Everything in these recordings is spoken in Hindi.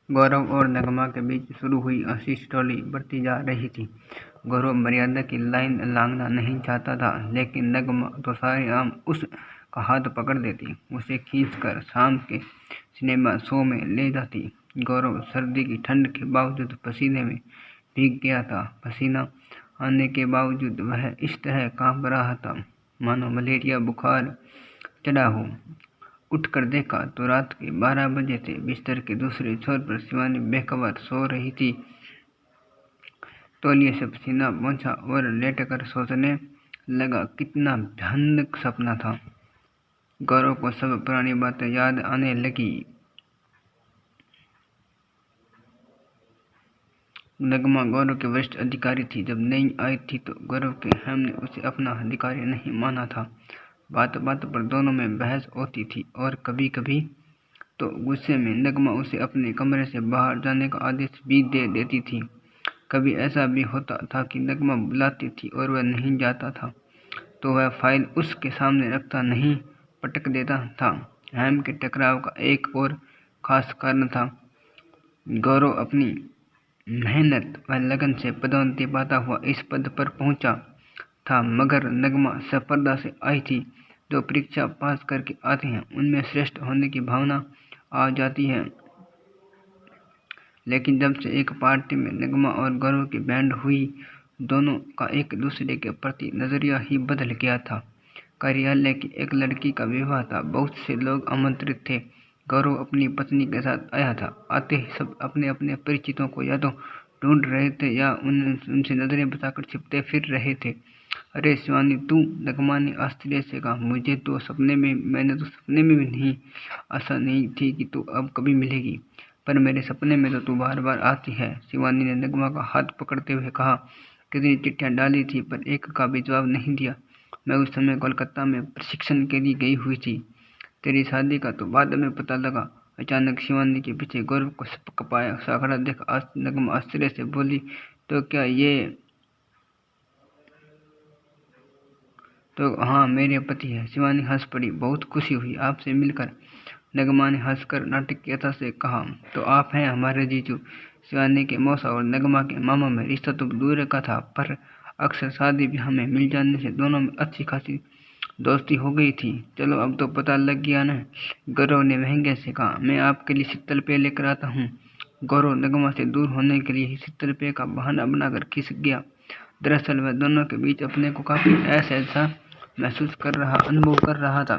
गौरव और नगमा के बीच शुरू हुई ठिठोली बढ़ती जा रही थी। गौरव मर्यादा की लाइन लांघना नहीं चाहता था, लेकिन नगमा तो सारे आम उसका हाथ पकड़ देती, उसे खींचकर शाम के सिनेमा शो में ले जाती। गौरव सर्दी की ठंड के बावजूद पसीने में भीग गया था। पसीना आने के बावजूद वह इस तरह कांप रहा था मानो मलेरिया बुखार चढ़ा हो। उठकर देखा तो रात के 12 बजे थे। बिस्तर के दूसरे छोर पर शिवानी बेखबर सो रही थी। तौलिए से पसीना पोंछा और लेटकर सोचने लगा, कितना भयानक सपना था। गौरव को सब पुरानी बातें याद आने लगी। नगमा गौरव के वरिष्ठ अधिकारी थी। जब नई आई थी तो गौरव के हेम ने उसे अपना अधिकारी नहीं माना था। बात बात पर दोनों में बहस होती थी और कभी कभी तो गुस्से में नगमा उसे अपने कमरे से बाहर जाने का आदेश भी दे देती थी। कभी ऐसा भी होता था कि नगमा बुलाती थी और वह नहीं जाता था तो वह फाइल उसके सामने रखता नहीं पटक देता था। हेम के टकराव का एक और खास कारण था। गौरव अपनी मेहनत व लगन से पदोन्नति पाता हुआ इस पद पर पहुंचा था, मगर नगमा सफलता से आई थी। जो परीक्षा पास करके आते हैं उनमें श्रेष्ठ होने की भावना आ जाती है, लेकिन जब से एक पार्टी में नगमा और गौरव की बैंड हुई, दोनों का एक दूसरे के प्रति नजरिया ही बदल गया था। कार्यालय की एक लड़की का विवाह था। बहुत से लोग आमंत्रित थे। गौरव अपनी पत्नी के साथ आया था। आते ही सब अपने अपने परिचितों को या तो ढूंढ रहे थे या उनसे नजरें बचाकर छिपते फिर रहे थे। अरे शिवानी तू, नगमा ने आश्चर्य से कहा। मैंने तो सपने में भी नहीं आशा नहीं थी कि तू अब कभी मिलेगी, पर मेरे सपने में तो तू बार बार आती है। शिवानी ने नगमा का हाथ पकड़ते हुए कहा। कितनी चिट्ठियां डाली थी पर एक का भी जवाब नहीं दिया। मैं उस समय कोलकाता में प्रशिक्षण के लिए गई हुई थी। तेरी शादी का तो बाद में पता लगा। अचानक शिवानी के पीछे गौरव को कपाया सा खड़ा देख नगमा आश्चर्य से बोली, तो क्या ये तो हाँ, मेरे पति है। शिवानी हंस पड़ी। बहुत खुशी हुई आपसे मिलकर। नगमा ने हंसकर नाटकीयता से कहा, तो आप हैं हमारे जीजू। शिवानी के मौसा और नगमा के मामा में रिश्ता तो दूर का था, पर अक्सर शादी ब्याह में मिल जाने से दोनों में अच्छी खासी दोस्ती हो गई थी। चलो अब तो पता लग गया न, गौरव ने महंगे से कहा। मैं आपके लिए शीतल पेय लेकर आता हूँ। गौरव नगमा से दूर होने के लिए ही शीतल पेय का बहाना बनाकर खिसक गया। दरअसल वह दोनों के बीच अपने को काफी असहज अनुभव कर रहा था।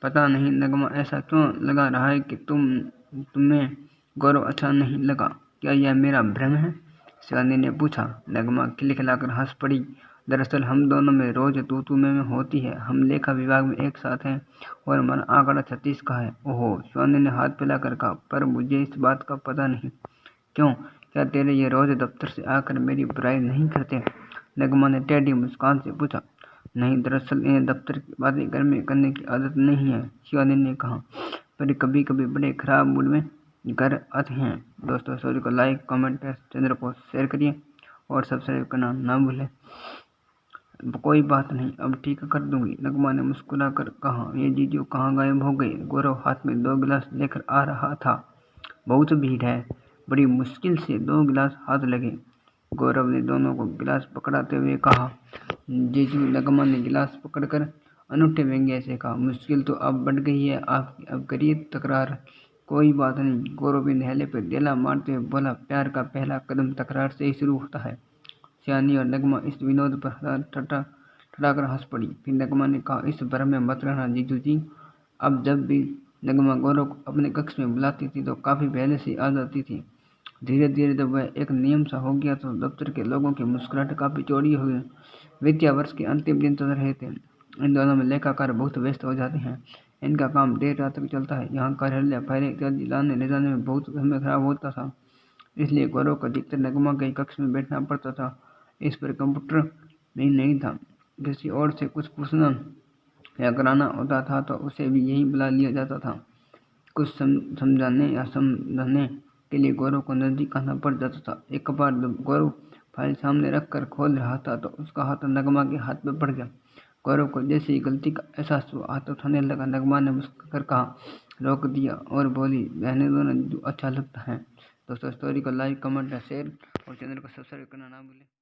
पता नहीं नगमा ऐसा क्यों लगा रहा है कि तुम्हें गौरव अच्छा नहीं लगा। क्या यह मेरा भ्रम है? शिवानी ने पूछा। नगमा खिलखिलाकर हंस पड़ी। दरअसल हम दोनों में रोज तू में होती है। हम लेखा विभाग में एक साथ हैं और हमारा आंकड़ा 36 का है। ओहो, शिवानी ने हाथ फैलाकर कहा, पर मुझे इस बात का पता नहीं। क्यों, क्या तेरे ये रोज दफ्तर से आकर मेरी बुराई नहीं करते? नगमा ने टेढ़ी मुस्कान से पूछा। नहीं, दरअसल इन्हें दफ्तर की बातें घर में करने की आदत नहीं है, शिवानी ने कहा, पर कभी कभी बड़े खराब मूड में घर आते हैं। दोस्तों, स्टोरी को लाइक कमेंट चैनल को शेयर करिए और सब्सक्राइब करना ना भूलें। कोई बात नहीं, अब ठीक कर दूंगी, नगमा ने मुस्कुरा कर कहा। ये जीजू कहाँ गायब हो गए? गौरव हाथ में 2 गिलास लेकर आ रहा था। बहुत भीड़ है। बड़ी मुश्किल से 2 गिलास हाथ लगे। गौरव ने दोनों को गिलास पकड़ाते हुए कहा। जीजू, नगमा ने गिलास पकड़कर अनूठे व्यंग्य से कहा। मुश्किल तो अब बढ़ गई है आपकी, अब करिए तकरार। कोई बात नहीं, गौरव भी नहले पर डेला मारते हुए बोला। प्यार का पहला कदम तकरार से ही शुरू होता है। शिवानी और नगमा इस विनोद पर ठठाकर हंस पड़ी। फिर नगमा ने कहा, इस भ्रम में मत रहना जीजू जी। अब जब भी नगमा गौरव को अपने कक्ष में बुलाती थी तो काफी पहले से आ जाती थी। धीरे धीरे जब वह एक नियम सा हो गया तो दफ्तर के लोगों की मुस्कुराहट काफी चौड़ी हो गई। विद्या वर्ष के अंतिम दिन चल रहे थे। इन दोनों में लेखाकार बहुत व्यस्त हो जाते हैं। इनका काम देर रात तक चलता है। यहाँ कार्यालय फाइलें इत्यादि लाने ले जाने में बहुत समय खराब होता था, इसलिए गौरव को अधिकतर नगमा के कक्ष में बैठना पड़ता था। इस पर कंप्यूटर भी नहीं था। किसी और से कुछ पूछना या कराना होता था तो उसे भी यही बुला लिया जाता था। कुछ समझाने या समझाने के लिए गौरव को नजदीक आना पड़ जाता था। एक बार जब गौरव फाइल सामने रखकर खोल रहा था तो उसका हाथ नगमा के हाथ में पड़ गया। गौरव को जैसे ही गलती का एहसास हुआ, हाथ उठाने लगा। नगमा ने मुस्कुराकर कहा, रोक दिया और बोली, बहनें दोनों अच्छा लगता है। दोस्तों स्टोरी को लाइक, कमेंट, शेयर और चैनल को सब्सक्राइब करना ना भूलें।